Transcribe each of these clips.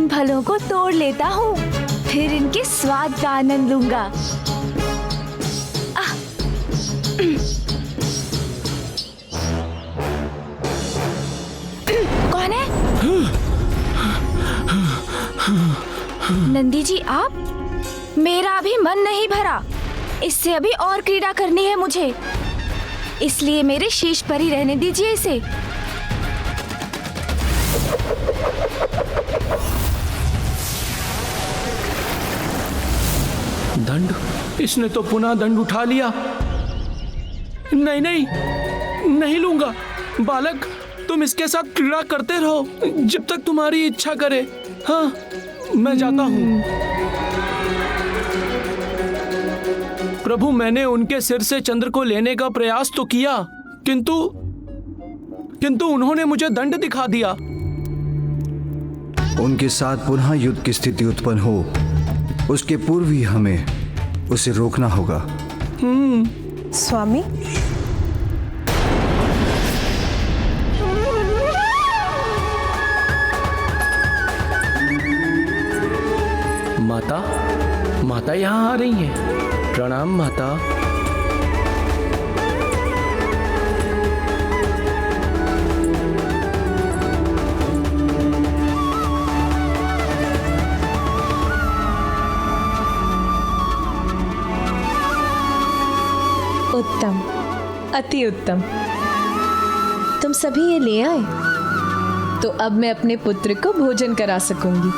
इन फलों को तोड़ लेता हूँ, फिर इनके स्वाद का आनंद लूंगा। कौन है? नंदी जी आप? मेरा अभी मन नहीं भरा, इससे अभी और क्रीड़ा करनी है मुझे, इसलिए मेरे शीश पर ही रहने दीजिए इसे। दंड? इसने तो पुनः दंड उठा लिया। नहीं नहीं, नहीं लूंगा। बालक, तुम इसके साथ क्रीड़ा करते रहो जब तक तुम्हारी इच्छा करे। हाँ, मैं जाता हूँ। प्रभु, मैंने उनके सिर से चंद्र को लेने का प्रयास तो किया, किंतु उन्होंने मुझे दंड दिखा दिया। उनके साथ पुनः युद्ध की स्थिति उत्पन्न हो, उसके पूर्व ही हमें उसे रोकना होगा। स्वामी, माता, माता यहाँ आ रही हैं। प्रणाम माता। उत्तम, अति उत्तम। तुम सभी ये ले आए, तो अब मैं अपने पुत्र को भोजन करा सकूंगी।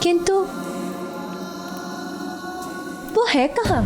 किंतु वो है कहाँ?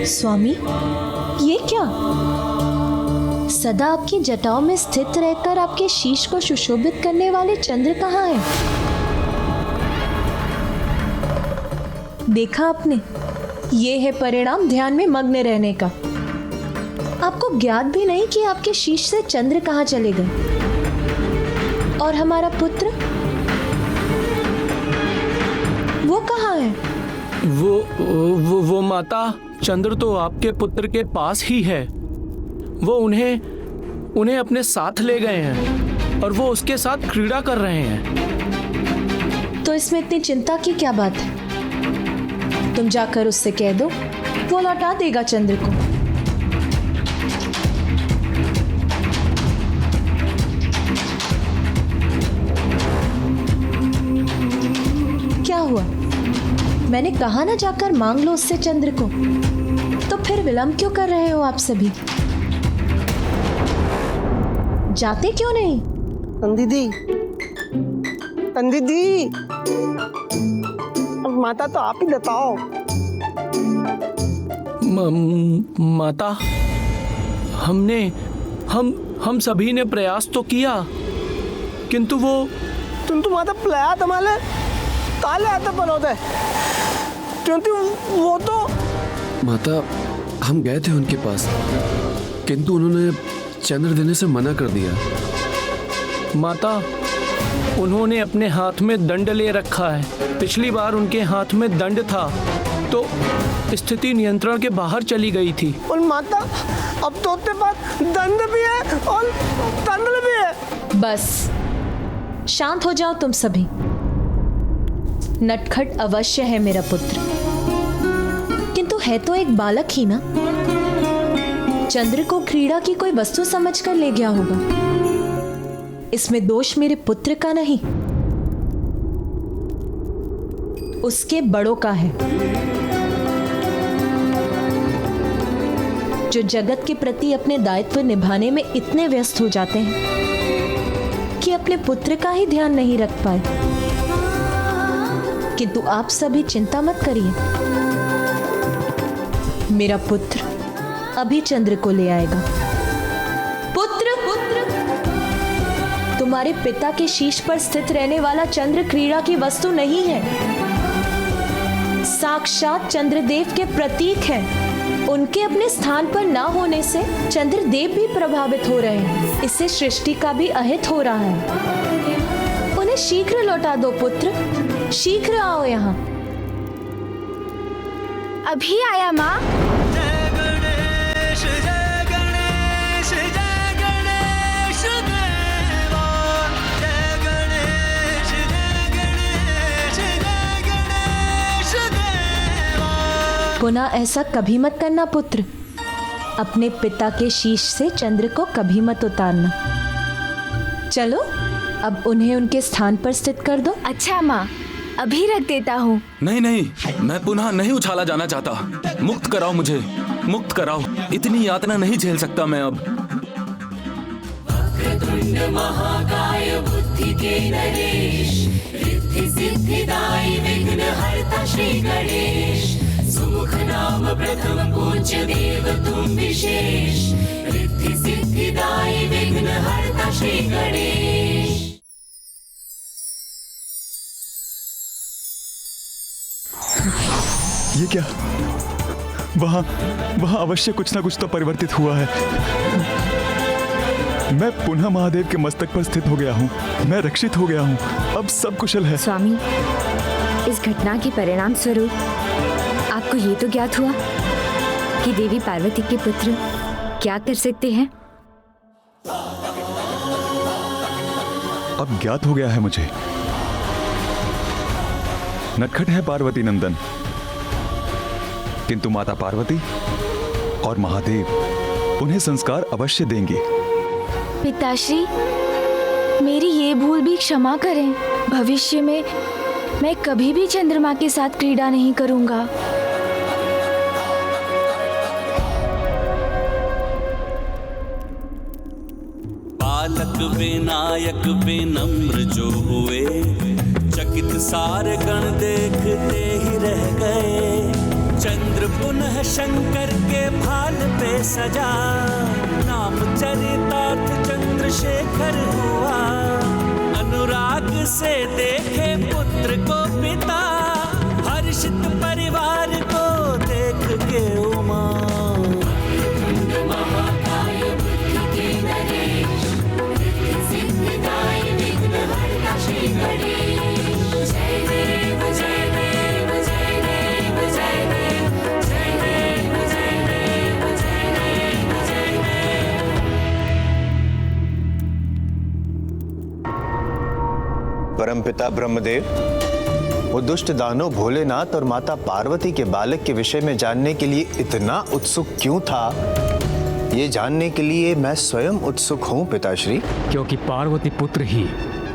स्वामी, ये क्या? सदा आपकी जटाओं में स्थित रहकर आपके शीश को सुशोभित करने वाले चंद्र कहाँ हैं? देखा आपने, ये है परिणाम ध्यान में मग्न रहने का। आपको ज्ञात भी नहीं कि आपके शीश से चंद्र कहाँ चले गए। और हमारा पुत्र, वो कहाँ है? वो माता, चंद्र तो आपके पुत्र के पास ही है। वो उन्हें अपने साथ ले गए हैं और वो उसके साथ क्रीड़ा कर रहे हैं। तो इसमें इतनी चिंता की क्या बात है? तुम जाकर उससे कह दो, वो लौटा देगा चंद्र को। क्या हुआ? मैंने कहा ना, जाकर मांग लो उससे चंद्र को। तो फिर विलंब क्यों कर रहे हो आप सभी? जाते क्यों नहीं? दीदी, दीदी, माता तो आप ही बताओ। माता, हम सभी ने प्रयास तो किया, किंतु वो तुम तो माता प्लया तमाले ताले आता बनोदे, क्योंकि वो तो माता, हम गए थे उनके पास, किंतु उन्होंने चंद्र देने से मना कर दिया। माता, उन्होंने अपने हाथ में दंड ले रखा है। पिछली बार उनके हाथ में दंड था तो स्थिति नियंत्रण के बाहर चली गई थी। और माता, अब तो उसके पास दंड भी है और तंडल भी है। बस शांत हो जाओ तुम सभी। नटखट अवश्य है मेरा पुत्र, किंतु है तो एक बालक ही ना। चंद्र को क्रीड़ा की कोई वस्तु समझकर ले गया होगा। इसमें दोष मेरे पुत्र का नहीं, उसके बड़ों का है, जो जगत के प्रति अपने दायित्व निभाने में इतने व्यस्त हो जाते हैं कि अपने पुत्र का ही ध्यान नहीं रख पाए। किंतु आप सभी चिंता मत करिए, मेरा पुत्र अभी चंद्र को ले आएगा। पुत्र, तुम्हारे पिता के शीश पर स्थित रहने वाला चंद्र क्रीड़ा की वस्तु नहीं है, साक्षात चंद्रदेव के प्रतीक है। उनके अपने स्थान पर ना होने से चंद्रदेव भी प्रभावित हो रहे हैं। इससे सृष्टि का भी अहित हो रहा है। उन्हें उन्हें शीघ्र लौटा दो पुत्र, शीघ्र आओ यहाँ। अभी आया माँ। पुनः ऐसा कभी मत करना पुत्र। अपने पिता के शीश से चंद्र को कभी मत उतारना। चलो अब उन्हें उनके स्थान पर स्थित कर दो। अच्छा माँ, अभी रख देता हूँ। नहीं नहीं, मैं पुनः नहीं उछाला जाना चाहता। मुक्त कराओ मुझे, मुक्त कराओ। इतनी यातना नहीं झेल सकता मैं अब। महाकाय बुद्धि के नरेश, रिद्धि सिद्धिदायी विघ्नहर्ता श्री गणेश, सुमुख नाम प्रथम पूज्य देव तुम विशेष, रिद्धि सिद्धिदायी विघ्नहर्ता श्री गणेश। ये क्या? वहां अवश्य कुछ ना कुछ तो परिवर्तित हुआ है। मैं पुनः महादेव के मस्तक पर स्थित हो गया हूँ। मैं रक्षित हो गया हूँ। अब सब कुशल है। स्वामी, इस घटना के परिणाम स्वरूप आपको ये तो ज्ञात हुआ कि देवी पार्वती के पुत्र क्या कर सकते हैं। अब ज्ञात हो गया है मुझे। नटखट है पार्वती नंदन, किंतु माता पार्वती और महादेव उन्हें संस्कार अवश्य देंगे। पिताश्री, मेरी ये भूल भी क्षमा करें। भविष्य में मैं कभी भी चंद्रमा के साथ क्रीड़ा नहीं करूंगा। बालक विनायक विनम्र जो हुए, चकित सारे गण देखते ही रह गए। चंद्र पुनः शंकर के भाल पे सजा, नाम चरितार्थ चंद्रशेखर हुआ। अनुराग से देखे पुत्र को पिता, हर्षित परिवार को देख के उमा। महाकाय बुद्धि के नरेश, रिद्धि सिद्धिदायी विघ्नहर्ता श्री गणेश। जय देव जय देव जय देव जय देव जय देव जय देव जय देव जय देव। परमपिता ब्रह्मदेव, वो दुष्ट दानव भोलेनाथ और माता पार्वती के बालक के विषय में जानने के लिए इतना उत्सुक क्यों था, ये जानने के लिए मैं स्वयं उत्सुक हूँ पिताश्री। क्योंकि पार्वती पुत्र ही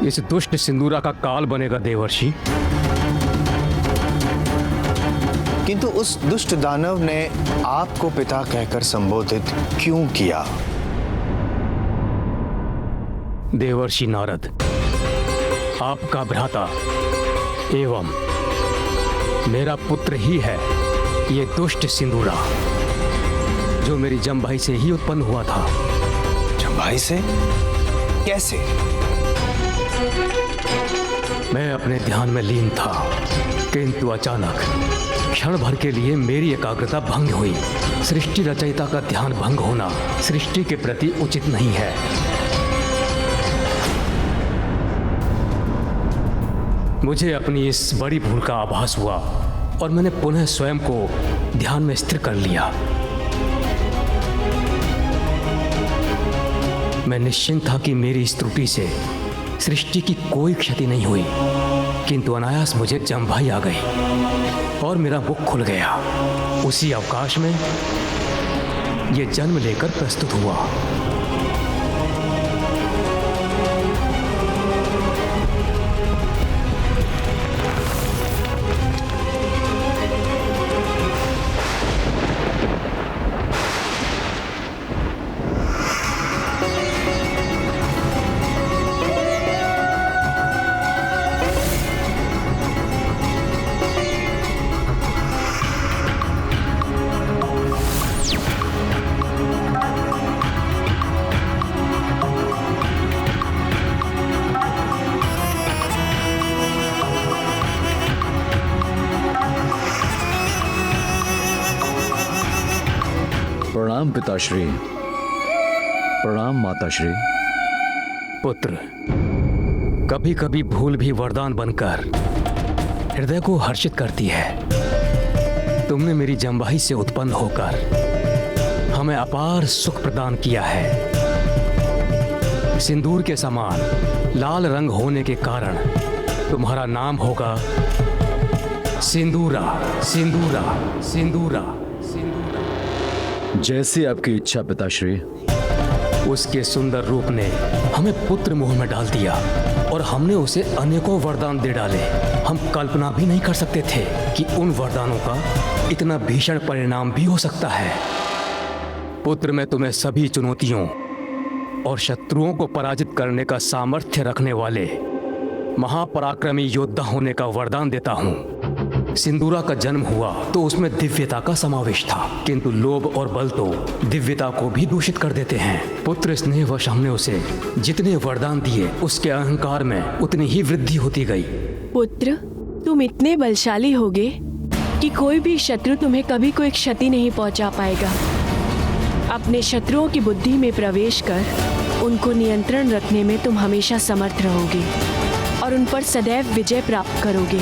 इस दुष्ट सिंदूरा का काल बनेगा देवर्षि। किंतु उस दुष्ट दानव ने आपको पिता कहकर संबोधित क्यों किया? देवर्षि नारद, आपका भ्राता एवं मेरा पुत्र ही है ये दुष्ट सिंदूरा, जो मेरी जमभाई से ही उत्पन्न हुआ था। जमभाई से? कैसे? मैं अपने ध्यान में लीन था, किंतु अचानक क्षण भर के लिए मेरी एकाग्रता भंग हुई। सृष्टि रचयिता का ध्यान भंग होना सृष्टि के प्रति उचित नहीं है। मुझे अपनी इस बड़ी भूल का आभास हुआ और मैंने पुनः स्वयं को ध्यान में स्थिर कर लिया। मैं निश्चिंत था कि मेरी इस त्रुटि से सृष्टि की कोई क्षति नहीं हुई, किंतु अनायास मुझे जमभाई आ गई और मेरा मुख खुल गया। उसी अवकाश में ये जन्म लेकर प्रस्तुत हुआ। प्रणाम पिताश्री। प्रणाम माताश्री। पुत्र, कभी कभी भूल भी वरदान बनकर हृदय को हर्षित करती है। तुमने मेरी जम्बाही से उत्पन्न होकर हमें अपार सुख प्रदान किया है। सिंदूर के समान लाल रंग होने के कारण तुम्हारा नाम होगा सिंदूरा, सिंदूरा, सिंदूरा, सिंदूरा। जैसी आपकी इच्छा पिताश्री। उसके सुंदर रूप ने हमें पुत्र मुंह में डाल दिया और हमने उसे अनेकों वरदान दे डाले। हम कल्पना भी नहीं कर सकते थे कि उन वरदानों का इतना भीषण परिणाम भी हो सकता है। पुत्र, मैं तुम्हें सभी चुनौतियों और शत्रुओं को पराजित करने का सामर्थ्य रखने वाले महापराक्रमी योद्धा होने का वरदान देता हूँ। सिंदूरा का जन्म हुआ तो उसमें दिव्यता का समावेश था, किंतु लोभ और बल तो दिव्यता को भी दूषित कर देते हैं। पुत्र, स्नेहवश हमने उसे जितने वरदान दिए उसके अहंकार में उतनी ही वृद्धि होती गई। पुत्र, तुम इतने बलशाली होगे कि कोई भी शत्रु तुम्हें कभी कोई क्षति नहीं पहुंचा पाएगा। अपने शत्रुओं की बुद्धि में प्रवेश कर उनको नियंत्रण रखने में तुम हमेशा समर्थ रहोगे और उन पर सदैव विजय प्राप्त करोगे।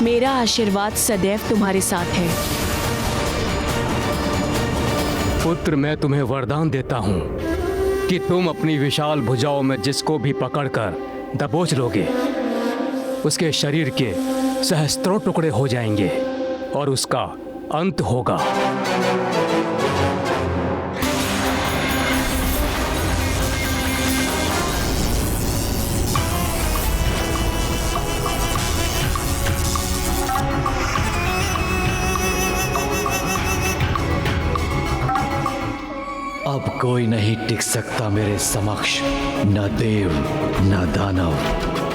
मेरा आशीर्वाद सदैव तुम्हारे साथ है। पुत्र, मैं तुम्हें वरदान देता हूँ कि तुम अपनी विशाल भुजाओं में जिसको भी पकड़कर दबोच लोगे उसके शरीर के सहस्त्रों टुकड़े हो जाएंगे और उसका अंत होगा। अब कोई नहीं टिक सकता मेरे समक्ष, न देव, न दानव,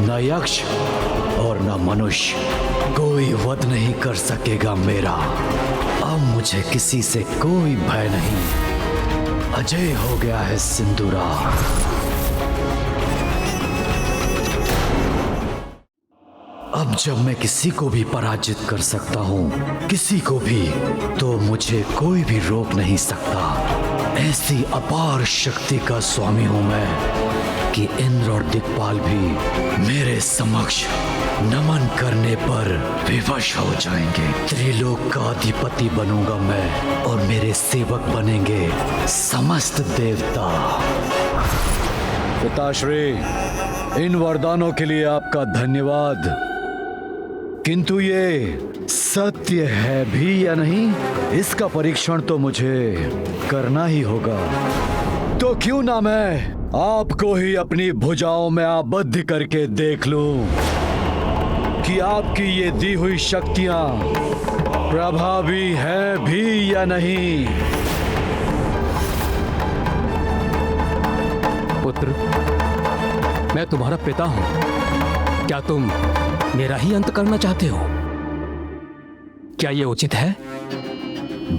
न यक्ष और न मनुष्य। कोई वध नहीं कर सकेगा मेरा। अब मुझे किसी से कोई भय नहीं। अजय हो गया है सिंदूरा। अब जब मैं किसी को भी पराजित कर सकता हूँ, किसी को भी, तो मुझे कोई भी रोक नहीं सकता। ऐसी अपार शक्ति का स्वामी हूं मैं कि इंद्र और दिक्पाल भी मेरे समक्ष नमन करने पर विवश हो जाएंगे। त्रिलोक का अधिपति बनूंगा मैं और मेरे सेवक बनेंगे समस्त देवता। पिताश्री, इन वरदानों के लिए आपका धन्यवाद, किंतु ये सत्य है भी या नहीं, इसका परीक्षण तो मुझे करना ही होगा। तो क्यों ना मैं आपको ही अपनी भुजाओं में आबद्ध करके देख लूं कि आपकी ये दी हुई शक्तियां प्रभावी है भी या नहीं। पुत्र, मैं तुम्हारा पिता हूं। क्या तुम मेरा ही अंत करना चाहते हो? क्या यह उचित है?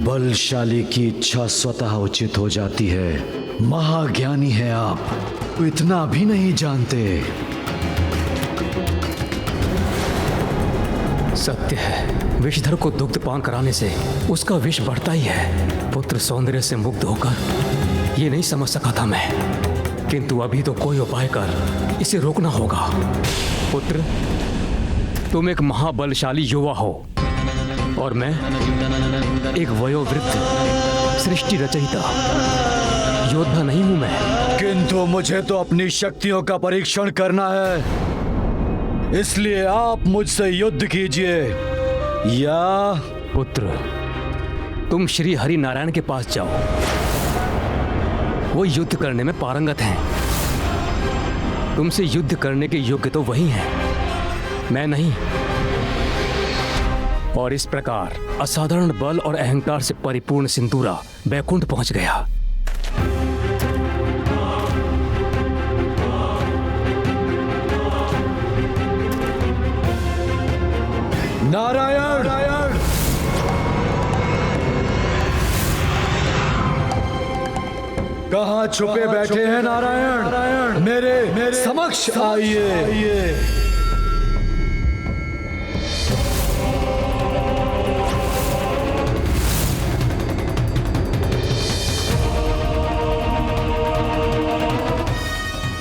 बलशाली की इच्छा स्वतः उचित हो जाती है। महाज्ञानी है आप, तो इतना भी नहीं जानते। सत्य है, विषधर को दुग्ध पान कराने से उसका विष बढ़ता ही है। पुत्र, सौंदर्य से मुग्ध होकर ये नहीं समझ सका था मैं, किंतु अभी तो कोई उपाय कर इसे रोकना होगा। पुत्र, तुम एक महाबलशाली युवा हो और मैं एक वयोवृद्ध सृष्टि रचयिता योद्धा नहीं हूं मैं। किंतु मुझे तो अपनी शक्तियों का परीक्षण करना है, इसलिए आप मुझसे युद्ध कीजिए। या पुत्र, तुम श्री हरि नारायण के पास जाओ, वो युद्ध करने में पारंगत हैं। तुमसे युद्ध करने के योग्य तो वही हैं, मैं नहीं। और इस प्रकार असाधारण बल और अहंकार से परिपूर्ण सिंदूरा बैकुंठ पहुंच गया। नारायण, नारायण, कहाँ छुपे बैठे हैं नारायण? नारायण, मेरे समक्ष आइए।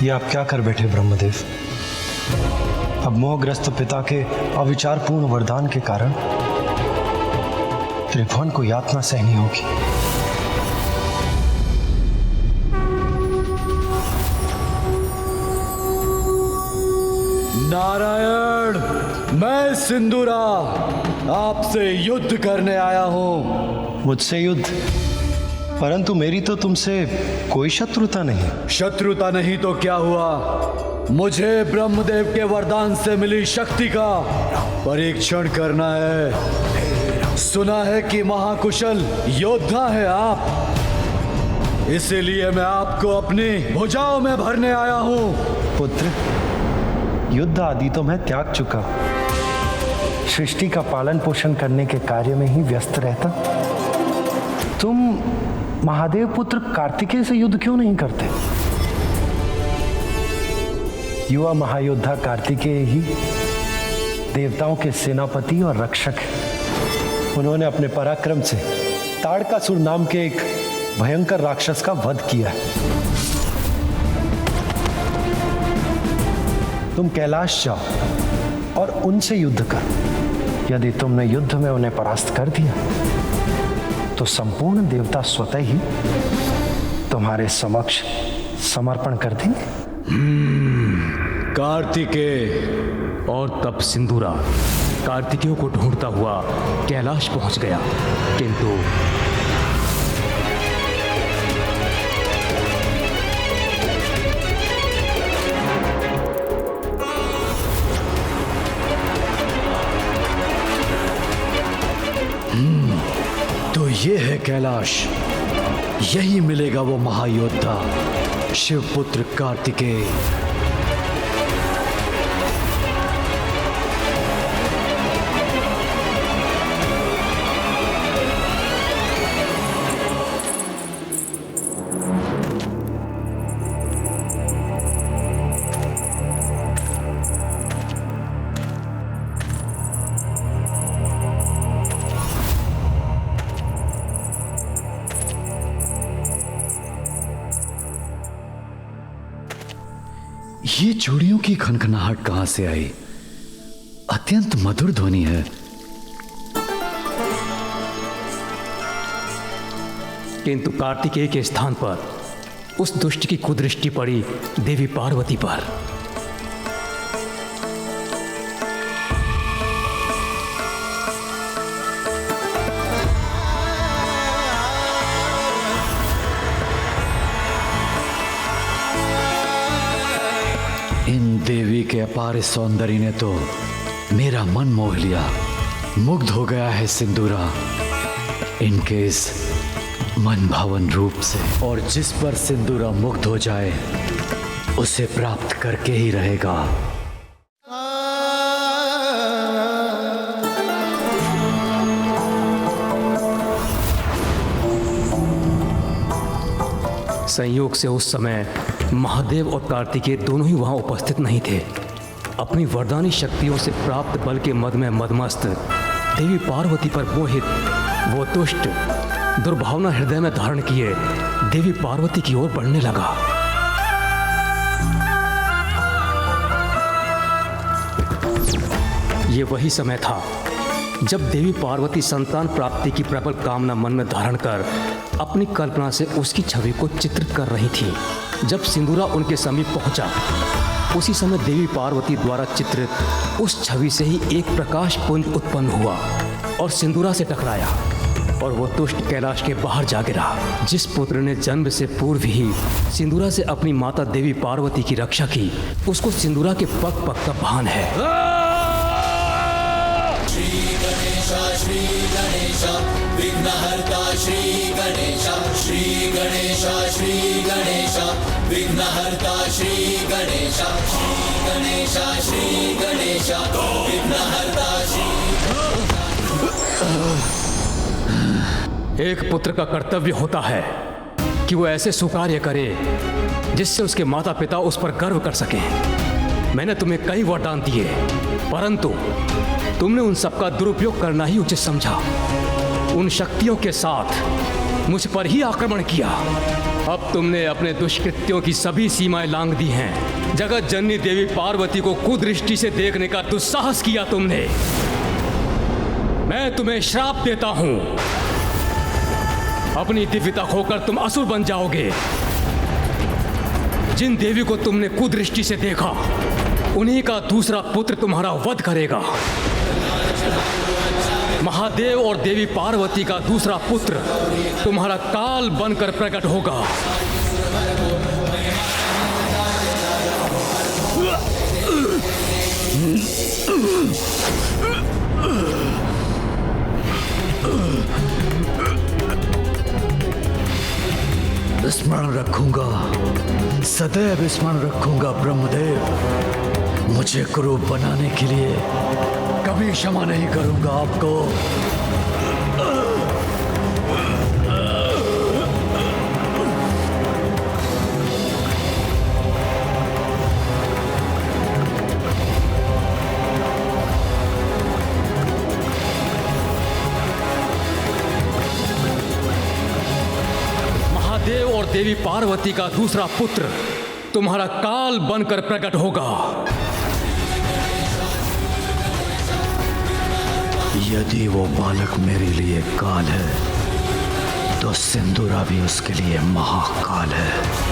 ये आप क्या कर बैठे ब्रह्मदेव? अब मोहग्रस्त पिता के अविचारपूर्ण वरदान के कारण त्रिभुवन को यातना सहनी होगी। नारायण, मैं सिंदूरा आपसे युद्ध करने आया हूं। मुझसे युद्ध? परंतु मेरी तो तुमसे कोई शत्रुता नहीं। शत्रुता नहीं तो क्या हुआ? मुझे ब्रह्मदेव के वरदान से मिली शक्ति का परीक्षण करना है। सुना है कि महाकुशल योद्धा है आप, इसीलिए मैं आपको अपनी भुजाओं में भरने आया हूं। पुत्र, युद्ध आदि तो मैं त्याग चुका, सृष्टि का पालन पोषण करने के कार्य में ही व्यस्त रहता। तुम महादेव पुत्र कार्तिकेय से युद्ध क्यों नहीं करते? युवा महायोद्धा कार्तिकेय ही देवताओं के सेनापति और रक्षक हैं। उन्होंने अपने पराक्रम से ताड़कासुर नाम के एक भयंकर राक्षस का वध किया है। तुम कैलाश जाओ और उनसे युद्ध करो। यदि तुमने युद्ध में उन्हें परास्त कर दिया तो संपूर्ण देवता स्वतः ही तुम्हारे समक्ष समर्पण कर देंगे। कार्तिकेय। और तब सिंदूरा कार्तिकेय को ढूंढता हुआ कैलाश पहुंच गया, किंतु तो ये है कैलाश, यही मिलेगा वो महायोद्धा शिवपुत्र कार्तिकेय। ये चूड़ियों की खनखनाहट कहां से आई? अत्यंत मधुर ध्वनि है। किंतु कार्तिकेय के स्थान पर उस दुष्ट की कुदृष्टि पड़ी देवी पार्वती पर। इन देवी के अपार सौंदर्य ने तो मेरा मन मोह लिया। मुग्ध हो गया है सिंदूरा इनके इस मन भावन रूप से, और जिस पर सिंदूरा मुग्ध हो जाए उसे प्राप्त करके ही रहेगा। संयोग से उस समय महादेव और कार्तिकेय दोनों ही वहां उपस्थित नहीं थे। अपनी वरदानी शक्तियों से प्राप्त बल के मद में मदमस्त देवी पार्वती पर मोहित वो दुष्ट दुर्भावना हृदय में धारण किए देवी पार्वती की ओर बढ़ने लगा। ये वही समय था जब देवी पार्वती संतान प्राप्ति की प्रबल कामना मन में धारण कर अपनी कल्पना से उसकी छवि को चित्रित कर रही थी। जब सिंदूरा उनके समीप पहुंचा, उसी समय देवी पार्वती द्वारा चित्रित उस छवि से ही एक प्रकाश पुंज उत्पन्न हुआ और सिंदूरा से टकराया, और वो दुष्ट कैलाश के बाहर जा गिरा। जिस पुत्र ने जन्म से पूर्व ही सिंदूरा से अपनी माता देवी पार्वती की रक्षा की, उसको सिंदूरा के पग पग का भान है। श्री गणेश विघ्नहर्ता श्री गणेश, श्री गणेश श्री गणेश विघ्नहर्ता श्री गणेश, श्री गणेश श्री गणेश विघ्नहर्ता श्री। एक पुत्र का कर्तव्य होता है कि वो ऐसे सुकार्य करे जिससे उसके माता पिता उस पर गर्व कर सकें। मैंने तुम्हें कई वरदान दिए, परंतु तुमने उन सबका दुरुपयोग करना ही उचित समझा। उन शक्तियों के साथ मुझ पर ही आक्रमण किया। अब तुमने अपने दुष्कृत्यों की सभी सीमाएं लांघ दी हैं। जगत जननी देवी पार्वती को कुदृष्टि से देखने का दुस्साहस किया तुमने। मैं तुम्हें श्राप देता हूं, अपनी दिव्यता खोकर तुम असुर बन जाओगे। जिन देवी को तुमने कुदृष्टि से देखा, उन्हीं का दूसरा पुत्र तुम्हारा वध करेगा। महादेव और देवी पार्वती का दूसरा पुत्र तुम्हारा काल बनकर प्रकट होगा। स्मरण रखूंगा, सदैव स्मरण रखूंगा ब्रह्मदेव। मुझे कुरूप बनाने के लिए कभी क्षमा नहीं करूंगा आपको। महादेव और देवी पार्वती का दूसरा पुत्र तुम्हारा काल बनकर प्रकट होगा। यदि वो बालक मेरे लिए काल है, तो सिंदूरा भी उसके लिए महाकाल है।